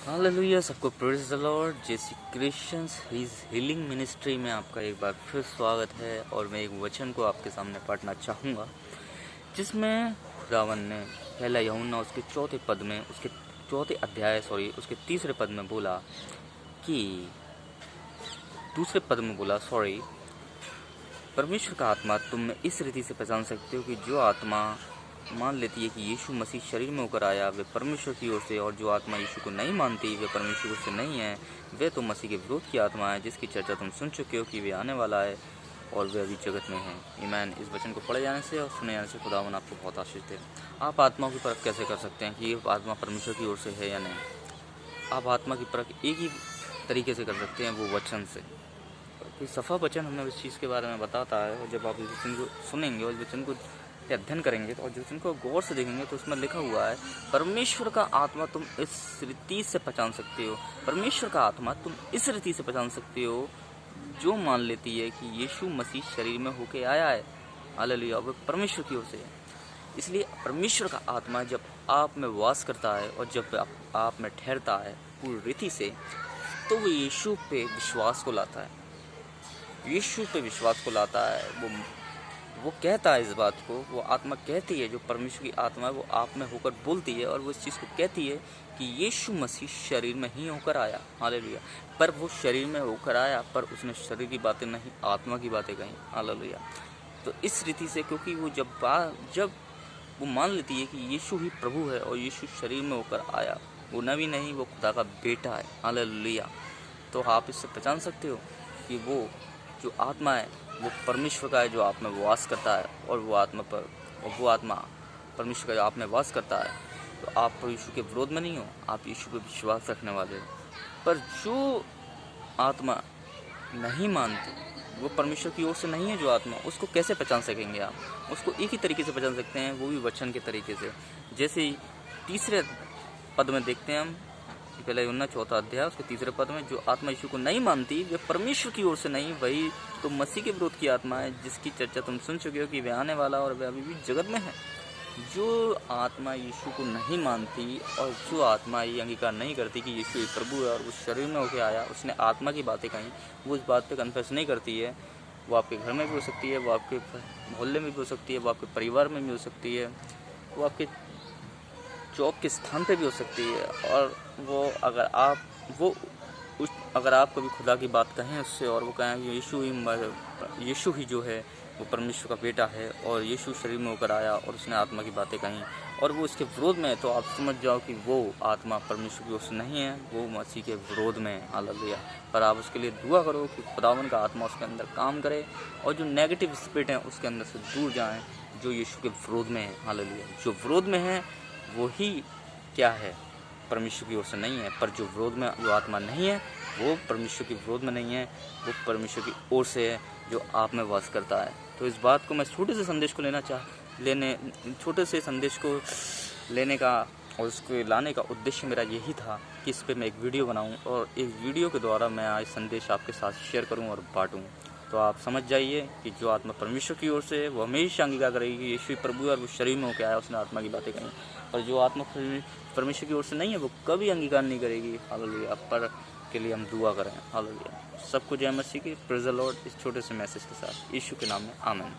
Hallelujah, सबको praise the Lord. जैसी Christians his healing ministry में आपका एक बार फिर स्वागत है। और मैं एक वचन को आपके सामने पढ़ना चाहूँगा जिसमें खुदावन ने पहला यूहन्ना उसके चौथे पद में उसके चौथे अध्याय उसके तीसरे पद में बोला कि दूसरे पद में बोला परमेश्वर का आत्मा तुम में इस रीति से पहचान सकते हो कि जो आत्मा मान लेती है कि यीशु मसीह शरीर में होकर आया वे परमेश्वर की ओर से, और जो आत्मा यीशु को नहीं मानती वे परमेश्वर से नहीं है, वे तो मसीह के विरोध की आत्मा है जिसकी चर्चा तुम सुन चुके हो कि वे आने वाला है और वे अभी जगत में है। ईमान। इस वचन को पढ़े जाने से और सुने जाने से खुदावन आपको बहुत आशीष दे। आप आत्मा की परख कैसे कर सकते हैं कि ये आत्मा परमेश्वर की ओर से है या नहीं? आप आत्मा की परख एक ही तरीके से कर सकते हैं, वो वचन से। कोई सफ़ा वचन हमें उस चीज़ के बारे में बताता है, और जब आप इस वचन को सुनेंगे और इस वचन को अध्ययन करेंगे और जो जिनको गौर से देखेंगे तो उसमें लिखा हुआ है परमेश्वर का आत्मा तुम इस रीति से पहचान सकते हो। परमेश्वर का आत्मा तुम इस रीति से पहचान सकते हो जो मान लेती है कि यीशु मसीह शरीर में होके आया है। हालेलुया, वो परमेश्वर की ओर से है। इसलिए परमेश्वर का आत्मा जब आप में वास करता है और जब आप में ठहरता है पूरी रीति से, तो वो यीशु पे विश्वास को लाता है। यीशु पे विश्वास को लाता है। वो कहता है इस बात को, वो आत्मा कहती है, जो परमेश्वर की आत्मा है वो आप में होकर बोलती है और वो इस चीज़ को कहती है कि यीशु मसीह शरीर में ही होकर आया। हालेलुया। पर वो शरीर में होकर आया, पर उसने शरीर की बातें नहीं, आत्मा की बातें कहीं। हालेलुया। तो इस रीति से, क्योंकि वो जब वो मान लेती है कि यीशु ही प्रभु है और यीशु शरीर में होकर आया, वो नबी नहीं, वो खुदा का बेटा है। हालेलुया। तो आप इससे पहचान सकते हो कि वो जो आत्मा है वो परमेश्वर का है जो आप में वास करता है, और वो आत्मा परमेश्वर का जो आप में वास करता है। तो आप यीशु के विरोध में नहीं हो, आप यीशु पे विश्वास रखने वाले हो। पर जो आत्मा नहीं मानती, वो परमेश्वर की ओर से नहीं है जो आत्मा, उसको कैसे पहचान सकेंगे आप? उसको एक ही तरीके से पहचान सकते हैं, वो भी वचन के तरीके से। जैसे तीसरे पद में देखते हैं हम, पहला यूहन्ना चौथा अध्याय उसके तीसरे पद में, जो आत्मा यीशु को नहीं मानती वे परमेश्वर की ओर से नहीं, वही तो मसीह के विरोध की आत्मा है जिसकी चर्चा तुम सुन चुके हो कि वे आने वाला और वे अभी भी जगत में है। जो आत्मा यीशु को नहीं मानती और जो आत्मा ये अंगीकार नहीं करती कि यीशु एक प्रभु है और उस शरीर में होकर आया, उसने आत्मा की बातें कहीं, वो उस बात पे कन्फेस नहीं करती है। वो आपके घर में भी हो सकती है, वो आपके मोहल्ले में भी हो सकती है, वो आपके परिवार में भी हो सकती है, वो आपके जॉब के स्थान पे भी हो सकती है। और वो अगर आप कभी खुदा की बात कहें उससे और वो कहें कि यीशु ही जो है वो परमेश्वर का बेटा है और यीशु शरीर में होकर आया और उसने आत्मा की बातें कहीं, और वो इसके विरोध में है, तो आप समझ जाओ कि वो आत्मा परमेश्वर की ओर से नहीं है, वो मसीह के विरोध में है। हालेलुया। पर आप उसके लिए दुआ करो कि खुदावन का आत्मा उसके अंदर काम करे और जो नेगेटिव स्पिरिट हैं उसके अंदर से दूर जाएं जो यीशु के विरोध में है। हालेलुया। जो विरोध में है वो ही क्या है, परमेश्वर की ओर से नहीं है। पर जो विरोध में जो आत्मा नहीं है वो परमेश्वर के विरोध में नहीं है, वो परमेश्वर की ओर से है जो आप में वास करता है। तो इस बात को मैं छोटे से संदेश को लेने का और उसको लाने का उद्देश्य मेरा यही था कि इस पर मैं एक वीडियो बनाऊं और इस वीडियो के द्वारा मैं आज संदेश आपके साथ शेयर करूं और बांटूं। तो आप समझ जाइए कि जो आत्मा परमेश्वर की ओर से है वो हमेशा अंगीकार करेगी कि यीशु प्रभु है और वो शरीर में होकर आया, उसने आत्मा की बातें कहीं। और जो आत्मा परमेश्वर की ओर से नहीं है वो कभी अंगीकार नहीं करेगी। हालेलुया। पर के लिए हम दुआ करें। हालेलुया। सबको जय मसीह की। Praise the Lord. इस छोटे से मैसेज के साथ यीशु के नाम में आमीन।